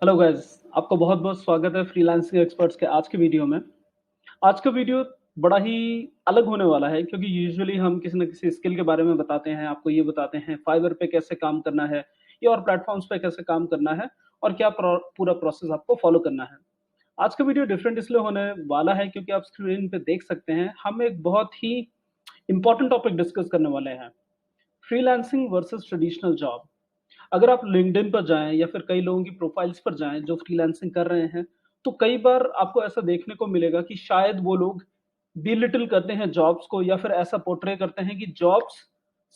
Hello guys, आपका बहुत-बहुत स्वागत है फ्रीलांसिंग एक्सपर्ट्स के आज के वीडियो में। आज का वीडियो बड़ा ही अलग होने वाला है क्योंकि यूजुअली हम किसी न किसी स्किल के बारे में बताते हैं, आपको ये बताते हैं फाइवर पे कैसे काम करना है या और प्लेटफ़ॉर्म्स पे कैसे काम करना है और क्या पूरा प्रोसेस आपको फ़ॉलो करना है। आज का वीडियो डिफरेंट इसलिए होने वाला है क्योंकि आप स्क्रीन पे देख सकते हैं, हम एक बहुत ही इम्पोर्टेंट टॉपिक डिस्कस करने वाले हैं, फ्रीलांसिंग वर्सेस ट्रेडिशनल जॉब। अगर आप लिंक्डइन पर जाएँ या फिर कई लोगों की प्रोफाइल्स पर जाएँ जो फ्रीलांसिंग कर रहे हैं, तो कई बार आपको ऐसा देखने को मिलेगा कि शायद वो लोग बिलिटल करते हैं जॉब्स को या फिर ऐसा पोर्ट्रे करते हैं कि जॉब्स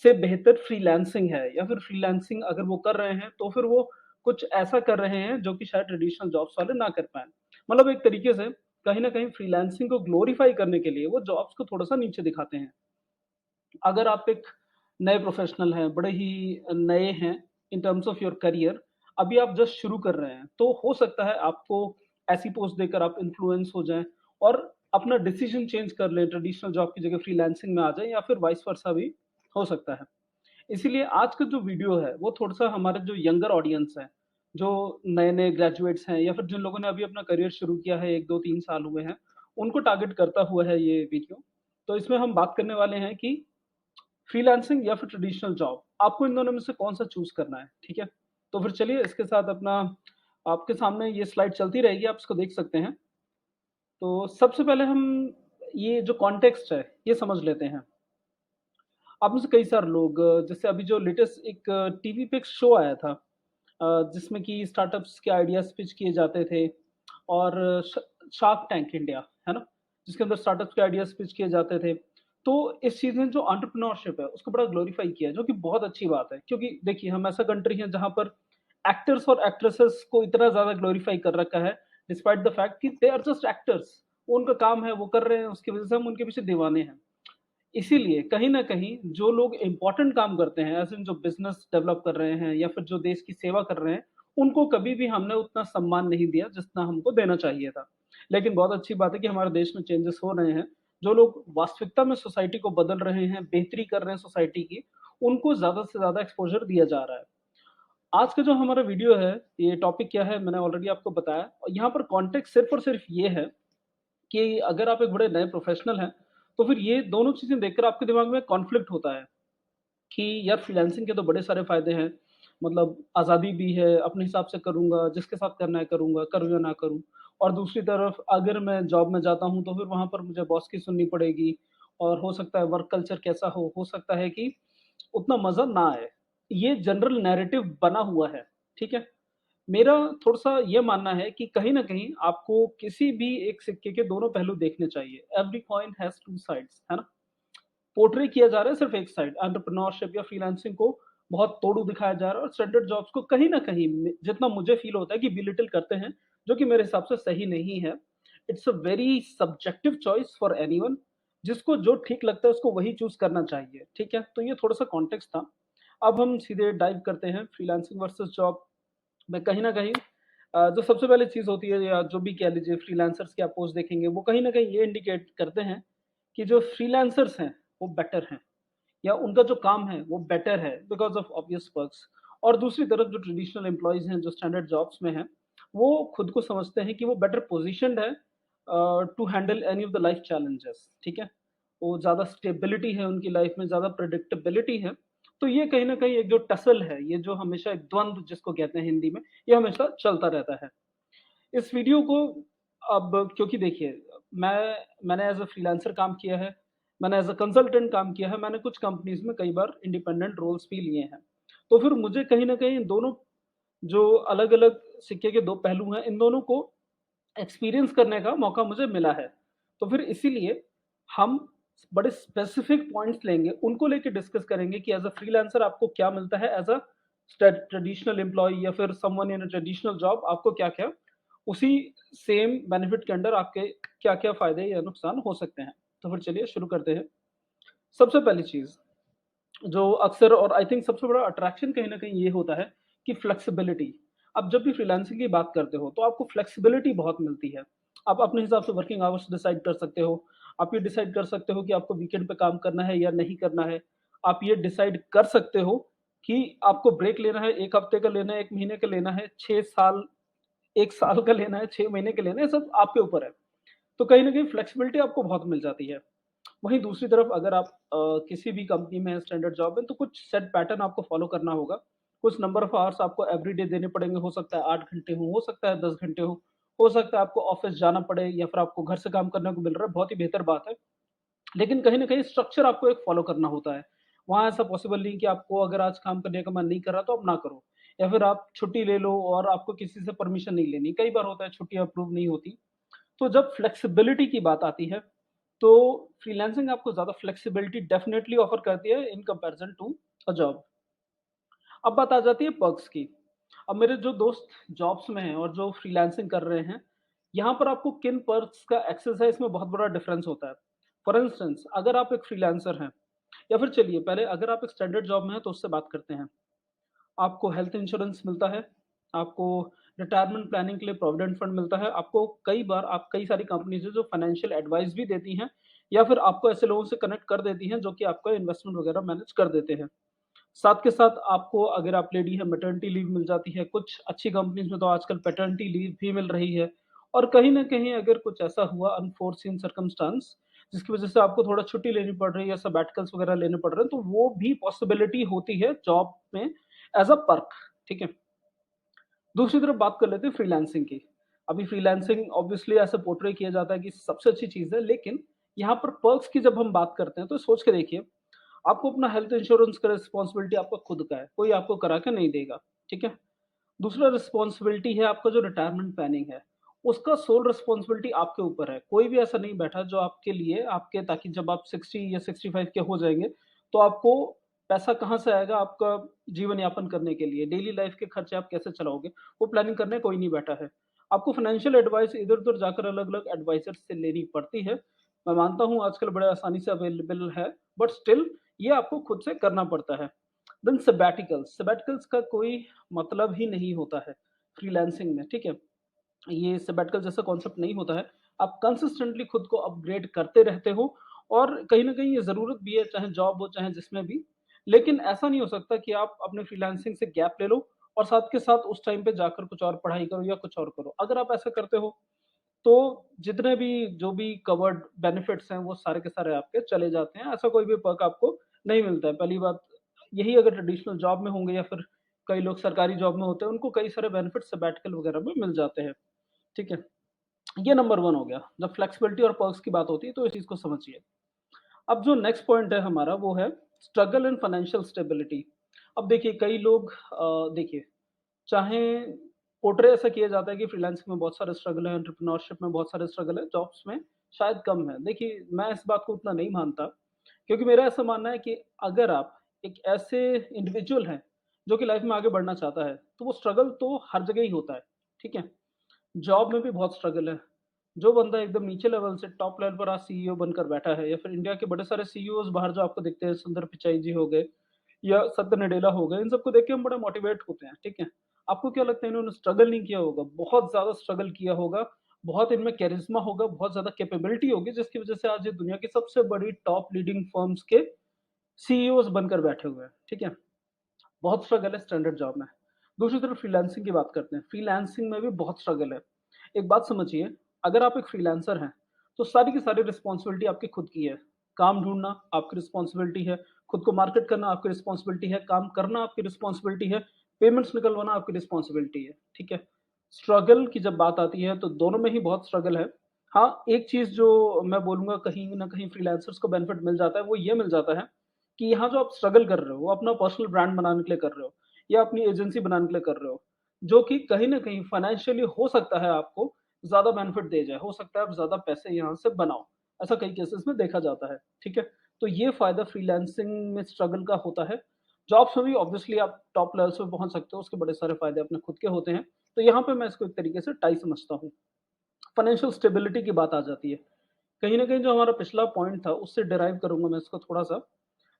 से बेहतर फ्रीलांसिंग है या फिर फ्रीलांसिंग अगर वो कर रहे हैं, तो फिर वो कुछ ऐसा कर रहे हैं जो कि शायद ट्रेडिशनल जॉब्स वाले ना कर पाएँ। मतलब एक तरीके से कहीं न कहीं फ्रीलांसिंग को ग्लोरीफाई करने के लिए वो जॉब्स को थोड़ा-सा नीचे दिखाते हैं। अगर आप एक नए प्रोफ़ेशनल हैं, बड़े ही नए हैं in terms of your career, अभी आप जस्ट शुरू कर रहे हैं, तो हो सकता है आपको ऐसी पोस्ट देकर आप इन्फ्लुएंस हो जाएँ और अपना डिसीज़न चेंज कर लें, ट्रेडिशनल जॉब की जगह फ्रीलांसिंग में आ जाएँ या फिर वाइस वर्सा भी हो सकता है। इसीलिए आज का जो वीडियो है, वो थोड़ा-सा हमारे जो यंगर ऑडियंस है, जो नए-नए ग्रेजुएट्स हैं या फिर जिन लोगों ने अभी अपना करियर शुरू किया है, 1, 2, 3 साल हुए हैं, उनको टारगेट करता हुआ है ये वीडियो। तो इसमें हम बात करने वाले हैं कि फ्रीलांसिंग या फिर ट्रेडिशनल जॉब, आपको इन दोनों में से कौन-सा चूज़ करना है, ठीक है? तो फिर चलिए इसके साथ अपना आपके सामने ये स्लाइड चलती रहेगी, आप इसको देख सकते हैं। तो सबसे पहले हम ये जो कॉन्टेक्स्ट है, ये समझ लेते हैं। आप में से कई सारे लोग जैसे अभी जो लेटेस्ट एक टीवी पे एक शो आया था जिसमें कि स्टार्टअप्स के आइडियाज़ पिच किए जाते थे और शार्क टैंक इंडिया, है ना? जिसके अंदर स्टार्टअप्स के आइडियाज़ पिच किए जाते थे। तो इस चीज़ ने जो एंटरप्रेन्योरशिप है, उसको बड़ा ग्लोरीफाई किया है, जो कि बहुत अच्छी बात है। क्योंकि देखिए, हम ऐसा कंट्री है जहाँ पर एक्टर्स और एक्ट्रेसेस को इतना ज़्यादा ग्लोरीफाई कर रखा है, डिस्पाइट द फैक्ट कि दे आर जस्ट एक्टर्स। वो उनका काम है, वो कर रहे हैं, उसकी वज़ह से हम उनके पीछे दीवाने हैं। इसीलिए कहीं न कहीं जो लोग इम्पोर्टेंट काम करते हैं, ऐज़ इन जो बिज़नेस डेवलप कर रहे हैं या फिर जो देश की सेवा कर रहे हैं, उनको कभी भी हमने उतना सम्मान नहीं दिया जितना हमको देना चाहिए था। लेकिन बहुत अच्छी बात है कि हमारे देश में चेंजेस हो रहे हैं। जो लोग वास्तविकता में सोसाइटी को बदल रहे हैं, बेहतरी कर रहे हैं सोसाइटी की, उनको ज़्यादा से ज़्यादा एक्सपोज़र दिया जा रहा है। आज का जो हमारा वीडियो है, ये टॉपिक क्या है मैंने ऑलरेडी आपको बताया और यहाँ पर कॉन्टेक्स्ट सिर्फ़ और सिर्फ़ ये है कि अगर आप एक बड़े नए प्रोफ़ेशनल हैं, तो फिर ये दोनों चीज़ें देखकर आपके दिमाग में कॉन्फ्लिक्ट होता है कि यार फ्रीलांसिंग के तो बड़े सारे फ़ायदे हैं। मतलब आज़ादी भी है, अपने हिसाब से करूँगा, जिसके साथ करना है करूँगा, करूँ या ना करूँ। और दूसरी तरफ अगर मैं जॉब में जाता हूँ, तो फिर वहाँ पर मुझे बॉस की सुननी पड़ेगी और हो सकता है वर्क कल्चर कैसा हो सकता है कि उतना मज़ा ना आए। ये जनरल नैरेटिव बना हुआ है, ठीक है? मेरा थोड़ा-सा ये मानना है कि कहीं न कहीं आपको किसी भी एक सिक्के के दोनों पहलू देखने चाहिए। Every coin has two sides, है ना? पोर्ट्रे किया जा रहा है सिर्फ़ एक साइड, एंटरप्रेन्योरशिप या फ्रीलांसिंग को बहुत तोड़ू दिखाया जा रहा है और स्टैंडर्ड जॉब्स को कहीं न कहीं जितना मुझे फ़ील होता है कि बिलिटल करते हैं, जो कि मेरे हिसाब से सही नहीं है। It's a very subjective choice for anyone, जिसको जो ठीक लगता है उसको वही चूज़ करना चाहिए, ठीक है? तो ये थोड़ा-सा कॉन्टेक्स्ट था। अब हम सीधे डाइव करते हैं फ्रीलांसिंग वर्सेस जॉब में कहीं न कहीं जो सबसे पहली चीज़ होती है या जो भी कह लीजिए फ्रीलांसर्स की आप पोस्ट देखेंगे, वो कहीं न कहीं ये इंडिकेट करते हैं कि जो फ्रीलांसर्स हैं, वो बेटर हैं या उनका जो काम है, वो बेटर है बिकॉज़ ऑफ ऑब्वियस पर्क्स। और दूसरी तरफ जो ट्रेडिशनल एम्प्लॉइज़ हैं, जो स्टैंडर्ड जॉब्स में हैं, वो खुद को समझते हैं कि वो बेटर पोज़ीशन्ड है to handle any of the life challenges, ठीक है? वो ज़्यादा स्टेबिलिटी है उनकी लाइफ़ में, ज़्यादा प्रेडिक्टेबिलिटी है। तो ये कहीं न कहीं एक जो टसल है, ये जो हमेशा एक द्वंद जिसको कहते हैं हिंदी में, ये हमेशा चलता रहता है। इस वीडियो को अब क्योंकि देखिए मैंने एज़ अ फ्रीलांसर काम किया है, मैंने एज़ अ कंसल्टेंट काम किया है, मैंने कुछ कंपनीज़ में कई बार इंडिपेंडेंट रोल्स भी लिए हैं। तो फिर मुझे कहीं न कहीं इन दोनों जो अलग-अलग सिक्के के 2 पहलू हैं, इन दोनों को एक्सपीरियंस करने का मौका मुझे मिला है। तो फिर इसीलिए हम बड़े स्पेसिफिक पॉइंट्स लेंगे, उनको लेके डिस्कस करेंगे कि एज़ अ फ्रीलांसर आपको क्या मिलता है, एज़ अ ट्रेडिशनल एम्प्लॉयी या फिर someone in a traditional job आपको क्या-क्या उसी सेम बेनिफिट के अंडर आपके क्या-क्या फ़ायदे या नुकसान हो सकते हैं। तो फिर चलिए शुरू करते हैं। सबसे पहली चीज़ जो अक्सर और आई थिंक सबसे बड़ा अट्रैक्शन कहीं न कहीं ये होता है कि फ्लेक्सिबिलिटी। आप जब भी फ्रीलांसिंग की बात करते हो, तो आपको फ्लेक्सिबिलिटी बहुत मिलती है। आप अपने हिसाब से वर्किंग आवर्स डिसाइड कर सकते हो। आप ये डिसाइड कर सकते हो कि आपको वीकेंड पे काम करना है या नहीं करना है। आप ये डिसाइड कर सकते हो कि आपको ब्रेक लेना है, 1 हफ्ते का लेना है, 1 महीने का लेना है, 6 साल 1 साल का लेना है, 6 महीने का लेना है, सब आपके ऊपर है। तो कहीं न कहीं फ्लेक्सिबिलिटी आपको बहुत मिल जाती है। वहीं दूसरी तरफ अगर आप किसी भी कंपनी में स्टैंडर्ड जॉब में तो कुछ सेट पैटर्न आपको फॉलो करना होगा। कुछ नंबर ऑफ आवर्स आपको एवरीडे देने पड़ेंगे, हो सकता है 8 घंटे हो सकता है 10 घंटे हो सकता है आपको ऑफ़िस जाना पड़े या फिर आपको घर से काम करने को मिल रहा है, बहुत ही बेहतर बात है। लेकिन कहीं न कहीं स्ट्रक्चर आपको एक फॉलो करना होता है। वहाँ ऐसा पॉसिबल नहीं कि आपको अगर आज काम करने का मन नहीं कर रहा तो आप ना करो या फिर आप छुट्टी ले लो और आपको किसी से परमिशन नहीं लेनी। कई बार होता है छुट्टी अप्रूव नहीं होती। तो जब फ्लेक्सिबिलिटी की बात आती है, तो फ्रीलांसिंग आपको ज़्यादा फ्लेक्सिबिलिटी डेफिनिटली ऑफर करती है in comparison to a job. अब बात आ जाती है पर्क्स की। अब मेरे जो दोस्त जॉब्स में हैं और जो फ्रीलांसिंग कर रहे हैं, यहाँ पर आपको किन पर्क्स का एक्सेस है इसमें बहुत बड़ा डिफरेंस होता है। फॉर इंस्टेंस अगर आप एक फ्रीलांसर हैं या फिर चलिए पहले अगर आप एक स्टैंडर्ड जॉब में हैं तो उससे बात करते हैं। आपको हेल्थ इंश्योरेंस मिलता है, आपको रिटायरमेंट प्लानिंग के लिए प्रोविडेंट फंड मिलता है, आपको कई बार आप कई सारी कंपनीज़ हैं जो फाइनेंशियल एडवाइस भी देती हैं या फिर आपको ऐसे लोगों से कनेक्ट कर देती हैं जो कि आपका इन्वेस्टमेंट वगैरह मैनेज कर देते हैं। साथ के साथ आपको अगर आप लेडी हैं मैटरनिटी लीव मिल जाती है, कुछ अच्छी कंपनीज़ में तो आजकल पैटर्निटी लीव भी मिल रही है और कहीं न कहीं अगर कुछ ऐसा हुआ अनफोर्सीन सर्कमस्टेंस जिसकी वज़ह से आपको थोड़ा छुट्टी लेनी पड़ रही है या सबैटिकल्स वगैरह लेने पड़ रहे हैं, तो वो भी पॉसिबिलिटी होती है जॉब में एज़ अ पर्क, ठीक है? दूसरी तरफ बात कर लेते हैं फ्रीलांसिंग की। अभी फ्रीलांसिंग ऑब्वियसली ऐसे पोर्ट्रे किया जाता है कि सबसे अच्छी चीज़ है, लेकिन यहाँ पर पर्क्स की जब हम बात करते हैं, तो सोच के देखिए, आपको अपना हेल्थ इंश्योरेंस का रिस्पॉन्सिबिलिटी आपका खुद का है, कोई आपको करा के नहीं देगा, ठीक है? दूसरा रिस्पॉन्सिबिलिटी है आपका जो रिटायरमेंट प्लानिंग है, उसका सोल रिस्पॉन्सिबिलिटी आपके ऊपर है। कोई भी ऐसा नहीं बैठा जो आपके लिए आपके ताकि जब आप 60 या 65 के हो जाएँगे, तो आपको पैसा कहाँ से आएगा आपका जीवन यापन करने के लिए, डेली लाइफ़ के खर्चे आप कैसे चलाओगे, वो प्लानिंग करने कोई नहीं बैठा है। आपको फाइनेंशियल एडवाइस इधर-उधर जाकर अलग-अलग एडवाइज़र से लेनी पड़ती है। मैं मानता हूँ आजकल बड़े आसानी से अवेलेबल है, बट स्टिल ये आपको खुद से करना पड़ता है। देन सबैटिकल्स, सबैटिकल्स का कोई मतलब ही नहीं होता है फ्रीलांसिंग में, ठीक है? ये सबैटिकल जैसा कॉन्सेप्ट नहीं होता है। आप कंसिस्टेंटली खुद को अपग्रेड करते रहते हो और कहीं न कहीं ये ज़रूरत भी है, चाहे जॉब हो, चाहे जिसमें भी। लेकिन ऐसा नहीं हो सकता कि आप अपने फ्रीलांसिंग से गैप ले लो और साथ के साथ उस टाइम पे जाकर कुछ और पढ़ाई करो या कुछ और करो। अगर आप ऐसा करते हो, तो जितने भी जो भी कवर्ड बेनिफिट्स हैं, वो सारे के सारे आपके चले जाते हैं। ऐसा कोई भी पर्क आपको नहीं मिलता है। पहली बात यही अगर ट्रेडिशनल जॉब में होंगे या फिर कई लोग सरकारी जॉब में होते हैं, उनको कई सारे बेनिफिट्स सबैटिकल वगैरह में मिल जाते हैं, ठीक है? ये नंबर 1 हो गया। जब फ्लेक्सिबिलिटी और पर्क्स की बात होती है, तो इस चीज़ को समझिए। अब जो नेक्स्ट पॉइंट है हमारा, वो है स्ट्रगल एंड फाइनेंशियल स्टेबिलिटी। अब देखिए कई लोग देखिए चाहे पोर्ट्रे ऐसा किया जाता है कि फ्रीलांसिंग में बहुत सारे स्ट्रगल है, एंटरप्रेन्योरशिप में बहुत सारे स्ट्रगल है, जॉब्स में शायद कम है। देखिए, मैं इस बात को उतना नहीं मानता, क्योंकि मेरा ऐसा मानना है कि अगर आप एक ऐसे इंडिविजुअल हैं, जो कि लाइफ में आगे बढ़ना चाहता है, तो वो स्ट्रगल तो हर जगह ही होता है, ठीक है? जॉब में भी बहुत स्ट्रगल है। जो बंदा एकदम नीचे लेवल से टॉप लेवल पर आज सीईओ बनकर बैठा है या फिर इंडिया के बड़े सारे सीईओज़ बाहर जो आपको दिखते हैं, सुंदर पिचाई जी हो गए या सत्या नडेला हो गए, इन सबको देख के हम बड़े मोटिवेट होते हैं, ठीक है? आपको क्या लगता है इन्होंने स्ट्रगल नहीं किया होगा? बहुत ज़्यादा स्ट्रगल किया होगा, बहुत इनमें कैरिज़मा होगा, बहुत ज़्यादा कैपेबिलिटी होगी जिसकी वज़ह से आज ये दुनिया की सबसे बड़ी टॉप लीडिंग फर्म्स के सीईओज़ बनकर बैठे हुए हैं, ठीक है? बहुत स्ट्रगल है स्टैंडर्ड जॉब में। दूसरी तरफ फ्रीलांसिंग की बात करते हैं। फ्रीलांसिंग में भी बहुत स्ट्रगल है। एक बात समझिए, अगर आप एक फ्रीलांसर हैं, तो सारी की सारी रिस्पॉन्सिबिलिटी आपकी खुद की है। काम ढूँढना आपकी रिस्पॉन्सिबिलिटी है, खुद को मार्केट करना आपकी रिस्पॉन्सिबिलिटी है, काम करना आपकी रिस्पॉन्सिबिलिटी है, पेमेंट्स निकलवाना आपकी रिस्पॉन्सिबिलिटी है, ठीक है? स्ट्रगल की जब बात आती है, तो दोनों में ही बहुत स्ट्रगल है। हाँ, एक चीज़ जो मैं बोलूँगा कहीं न कहीं फ्रीलांसर्स को बेनिफिट मिल जाता है, वो ये मिल जाता है कि यहाँ जो आप स्ट्रगल कर रहे हो, वो अपना पर्सनल ब्रांड बनाने के लिए कर रहे हो या अपनी एजेंसी बनाने के लिए कर रहे हो, जो कि कहीं न कहीं फाइनेंशियली हो सकता है आपको ज़्यादा बेनिफिट दे जाए, हो सकता है आप ज़्यादा पैसे यहाँ से बनाओ। ऐसा कई केसेज़ में देखा जाता है, ठीक है? तो ये फ़ायदा फ्रीलांसिंग में स्ट्रगल का होता है। जॉब्स में भी ऑब्वियसली आप टॉप लेवल्स पे पहुँच सकते हो, उसके बड़े सारे फ़ायदे अपने खुद के होते हैं। तो यहाँ पे मैं इसको एक तरीके से टाई समझता हूँ। फाइनेंशियल स्टेबिलिटी की बात आ जाती है। कहीं न कहीं जो हमारा पिछला पॉइंट था, उससे डिराइव करूँगा मैं इसको थोड़ा-सा।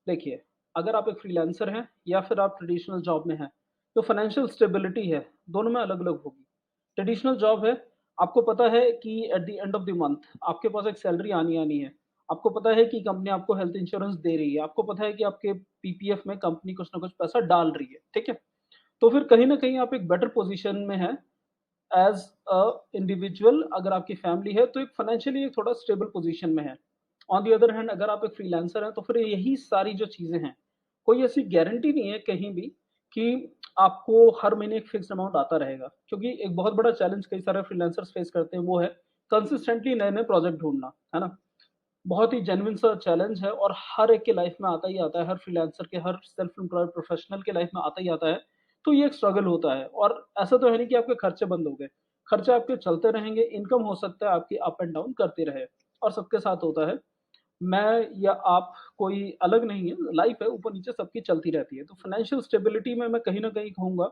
देखिए, अगर आप एक फ्रीलांसर हैं या फिर आप ट्रेडिशनल जॉब में हैं, तो फाइनेंशियल स्टेबिलिटी है, दोनों में अलग-अलग होगी। ट्रेडिशनल जॉब है, आपको पता है कि at the end of the month आपके पास एक सैलरी आनी-आनी है। आपको पता है कि कंपनी आपको हेल्थ इंश्योरेंस दे रही है, आपको पता है कि आपके पीपीएफ में कंपनी कुछ न कुछ पैसा डाल रही है, ठीक है? तो फिर कहीं न कहीं आप एक बेटर पोज़ीशन में हैं एज अ इंडिविजुअल अगर आपकी फैमिली है तो एक फाइनेंशियली एक थोड़ा स्टेबल पोजीशन में है। ऑन द अदर हैंड अगर आप एक फ्रीलांसर हैं तो फिर यही सारी जो चीज़ें हैं, कोई ऐसी गारंटी नहीं है कहीं भी कि आपको हर महीने एक फिक्स्ड अमाउंट आता रहेगा। क्योंकि एक बहुत बड़ा चैलेंज कई सारे फ्रीलांसर्स फेस करते हैं वो है कंसिस्टेंटली नए-नए प्रोजेक्ट ढूँढना, है ना? बहुत ही जेन्युइन सा चैलेंज है और हर एक के लाइफ में आता ही आता है, हर फ्रीलांसर के, हर सेल्फ एम्प्लॉयड प्रोफेशनल के लाइफ में आता ही आता है। तो ये एक स्ट्रगल होता है और ऐसा तो है नहीं कि आपके खर्चे बंद हो गए। खर्चे आपके चलते रहेंगे, इनकम हो सकता है आपकी अप एंड डाउन करती रहे और सबके साथ होता है। मैं या आप कोई अलग नहीं है, लाइफ है ऊपर-नीचे सबकी चलती रहती है। तो फाइनेंशियल स्टेबिलिटी में मैं कहीं न कहीं कहूँगा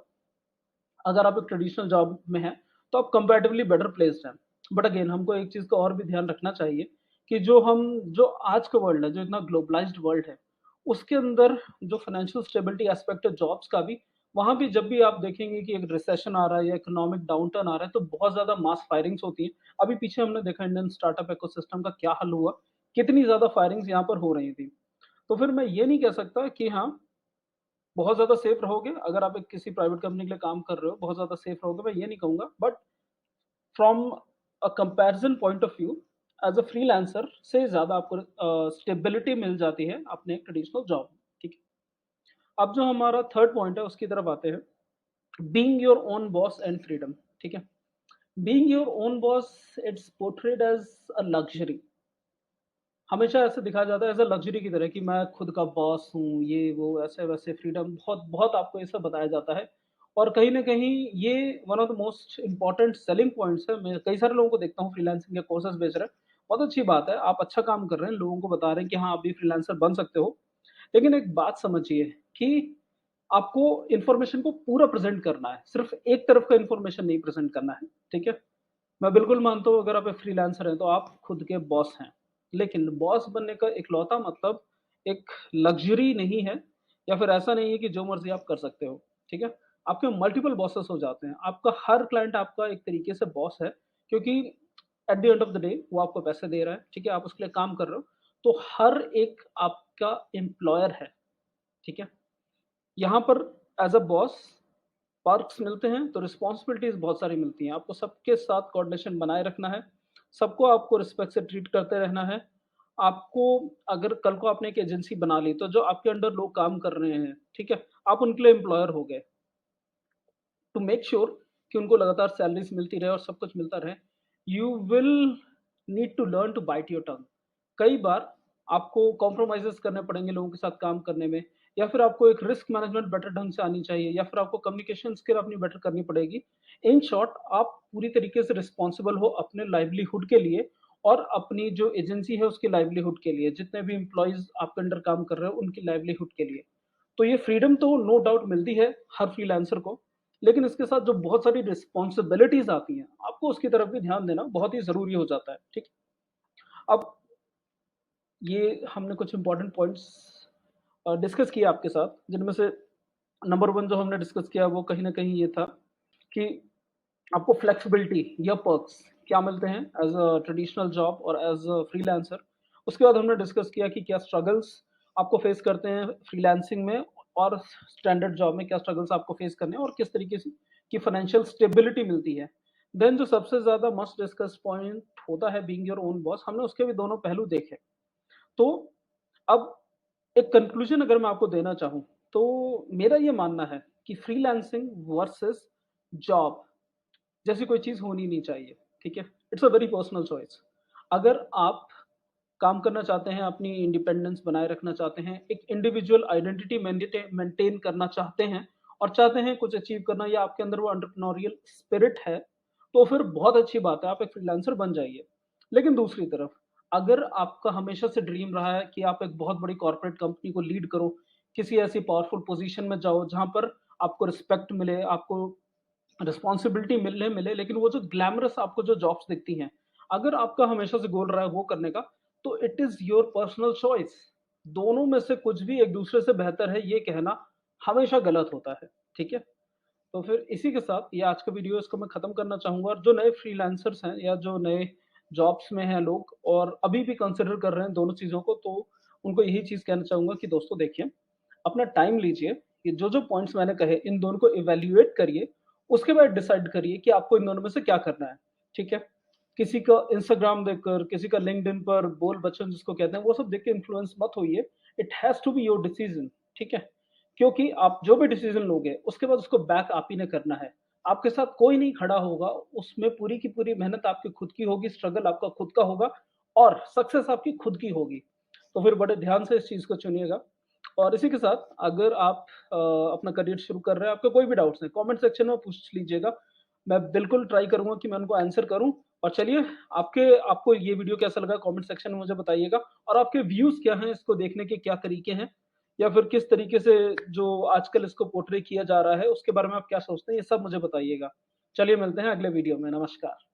अगर आप एक ट्रेडिशनल जॉब में हैं, तो आप कंपैरेटिवली बेटर प्लेस्ड हैं। बट अगेन हमको एक चीज़ का और भी ध्यान रखना चाहिए कि जो आज का वर्ल्ड है, जो इतना ग्लोबलाइज़्ड वर्ल्ड है, उसके अंदर जो फाइनेंशियल स्टेबिलिटी एस्पेक्ट है जॉब्स का भी, वहाँ भी जब भी आप देखेंगे कि एक रिसेशन आ रहा है या इकोनॉमिक डाउनटर्न आ रहा है, तो बहुत ज़्यादा मास फायरिंग्स होती हैं। अभी पीछे हमने देखा इंडियन स्टार्टअप इकोसिस्टम का क्या हाल हुआ, कितनी ज़्यादा फायरिंग्स यहाँ पर हो रही थी। तो फिर मैं ये नहीं कह सकता कि हाँ, बहुत ज़्यादा सेफ रहोगे अगर आप एक किसी प्राइवेट कंपनी के लिए काम कर रहे हो, बहुत ज़्यादा सेफ रहोगे, मैं ये नहीं कहूँगा। But from a comparison point of view as a freelancer से ज़्यादा आपको स्टेबिलिटी मिल जाती है अपने ट्रेडिशनल जॉब में, ठीक है? अब जो हमारा थर्ड पॉइंट है उसकी तरफ आते हैं, being your own boss and freedom, ठीक है? Being your own boss it's portrayed as a luxury. हमेशा ऐसे दिखाया जाता है एज़ अ लग्ज़री की तरह कि मैं खुद का बॉस हूँ, ये वो ऐसे-वैसे फ्रीडम बहुत बहुत आपको ये सब बताया जाता है। और कहीं न कहीं ये one of the most important selling points है। मैं कई सारे लोगों को देखता हूँ फ्रीलांसिंग के कोर्सेज़ बेच रहे हैं। बहुत अच्छी बात है, आप अच्छा काम कर रहे हैं, लोगों को बता रहे हैं कि हाँ, आप भी फ्रीलांसर बन सकते हो। लेकिन एक बात समझिए कि आपको इन्फॉर्मेशन को पूरा प्रेज़ेंट करना है, सिर्फ़ एक तरफ का इन्फॉर्मेशन नहीं प्रेज़ेंट करना है, ठीक है? मैं बिल्कुल मानता हूँ अगर आप एक फ्रीलांसर हैं तो आप खुद के बॉस हैं। लेकिन बॉस बनने का इकलौता मतलब एक लग्ज़री नहीं है या फिर ऐसा नहीं है कि जो मर्ज़ी आप कर सकते हो, ठीक है? आपके मल्टीपल बॉसेस हो जाते हैं। आपका हर क्लाइंट आपका एक तरीके से बॉस है क्योंकि at the end of the day वो आपको पैसे दे रहा है, ठीक है? आप उसके लिए काम कर रहे हो, तो हर एक आपका एम्प्लॉयर है, ठीक है? यहाँ पर एज़ अ बॉस पर्क्स मिलते हैं, तो रिस्पॉन्सिबिलिटीज़ बहुत सारी मिलती हैं। आपको सबके साथ कोऑर्डिनेशन बनाए रखना है, सबको आपको रिस्पेक्ट से ट्रीट करते रहना है। आपको अगर कल को आपने एक एजेंसी बना ली, तो जो आपके अंडर लोग काम कर रहे हैं, ठीक है? आप उनके लिए एम्प्लॉयर हो गए। टू मेक श्योर कि उनको लगातार सैलरीज़ मिलती रहे और सब कुछ मिलता रहे, you will need to learn to bite your tongue. कई बार आपको कॉम्प्रोमाइज़ेज़ करने पड़ेंगे लोगों के साथ काम करने में या फिर आपको एक रिस्क मैनेजमेंट बेटर ढंग से आनी चाहिए या फिर आपको कम्युनिकेशन स्किल अपनी बेटर करनी पड़ेगी। इन शॉर्ट आप पूरी तरीके से रिस्पॉन्सिबल हो अपने लाइवलीहुड के लिए और अपनी जो एजेंसी है उसकी लाइवलीहुड के लिए, जितने भी एम्प्लॉइज़ आपके अंडर काम कर रहे हो उनकी लाइवलीहुड के लिए। तो ये फ्रीडम तो नो डाउट मिलती है हर फ्रीलांसर को, लेकिन इसके साथ जो बहुत सारी रिस्पॉन्सिबिलिटीज़ आती हैं, आपको उसकी तरफ भी ध्यान देना बहुत ही ज़रूरी हो जाता है, ठीक? अब ये हमने कुछ इम्पोर्टेंट पॉइंट्स डिस्कस किए आपके साथ, जिनमें से नंबर 1 जो हमने डिस्कस किया वो कहीं न कहीं ये था कि आपको फ्लेक्सिबिलिटी या पर्क्स क्या मिलते हैं एज़ अ ट्रेडिशनल जॉब और एज़ अ फ्रीलांसर। उसके बाद हमने डिस्कस किया कि क्या स्ट्रगल्स आपको फेस करते हैं फ्रीलांसिंग में और स्टैंडर्ड जॉब में क्या स्ट्रगल्स आपको फेस करने हैं और किस तरीके से की फाइनेंशियल स्टेबिलिटी मिलती है। देन जो सबसे ज़्यादा मस्ट डिस्कस पॉइंट होता है बीइंग योर ओन बॉस, हमने उसके भी दोनों पहलू देखे। तो अब एक कंक्लूजन अगर मैं आपको देना चाहूँ, तो मेरा ये मानना है कि फ्रीलांसिंग वर्सेस जॉब जैसी कोई चीज़ होनी नहीं चाहिए, ठीक है? It's a very personal choice. अगर आप काम करना चाहते हैं, अपनी इंडिपेंडेंस बनाए रखना चाहते हैं, एक इंडिविजुअल आइडेंटिटी मेंटेन करना चाहते हैं और चाहते हैं कुछ अचीव करना या आपके अंदर वो एंटरप्रेन्योरियल स्पिरिट है, तो फिर बहुत अच्छी बात है, आप एक फ्रीलांसर बन जाइए। लेकिन दूसरी तरफ, अगर आपका हमेशा से ड्रीम रहा है कि आप एक बहुत बड़ी कॉर्पोरेट कंपनी को लीड करो, किसी ऐसी पावरफुल पोज़ीशन में जाओ, जहाँ पर आपको रिस्पेक्ट मिले, आपको रिस्पॉन्सिबिलिटी मिलने मिले, लेकिन वो जो ग्लैमरस आपको जो जॉब्स दिखती हैं, अगर आपका हमेशा से गोल रहा है वो करने का, तो it is your personal choice. दोनों में से कुछ भी एक दूसरे से बेहतर है, ये कहना हमेशा गलत होता है, ठीक है? तो फिर इसी के साथ ये आज का वीडियो इसको मैं ख़त्म करना चाहूँगा और जो नए फ्रीलांसर्स हैं या जो नए जॉब्स में हैं लोग और अभी भी कंसिडर कर रहे हैं दोनों चीज़ों को, तो उनको यही चीज़ कहना चाहूँगा कि दोस्तों देखिए, अपना टाइम लीजिए, ये जो-जो पॉइंट्स मैंने कहे, इन दोनों को इवैल्यूएट करिए उसके बाद डिसाइड करिए कि आपको इन दोनों में से क्या करना है, ठीक है? किसी का इंस्टाग्राम देखकर, किसी का लिंक्डइन पर बोल बच्चन जिसको कहते हैं, वो सब देख के इन्फ्लुएंस मत होइए। It has to be your decision, ठीक है? क्योंकि आप जो भी डिसीजन लोगे, उसके बाद उसको बैक आप ही ने करना है। आपके साथ कोई नहीं खड़ा होगा, उसमें पूरी की पूरी मेहनत आपकी खुद की होगी, स्ट्रगल आपका खुद का होगा और सक्सेस आपकी खुद की होगी। तो फिर बड़े ध्यान से इस चीज़ को चुनिएगा। और इसी के साथ अगर आप अपना करियर शुरू कर रहे हैं, आपके कोई भी डाउट्स हैं, कमेंट सेक्शन में पूछ लीजिएगा। मैं बिल्कुल ट्राई करूँगा कि मैं उनको आंसर करूँ। और चलिए, आपको ये वीडियो कैसा लगा कमेंट सेक्शन में मुझे बताइएगा और आपके व्यूज़ क्या हैं, इसको देखने के क्या तरीके हैं? या फिर किस तरीके से जो आजकल इसको पोर्ट्रे किया जा रहा है, उसके बारे में आप क्या सोचते हैं? ये सब मुझे बताइएगा। चलिए मिलते हैं अगले वीडियो में। नमस्कार।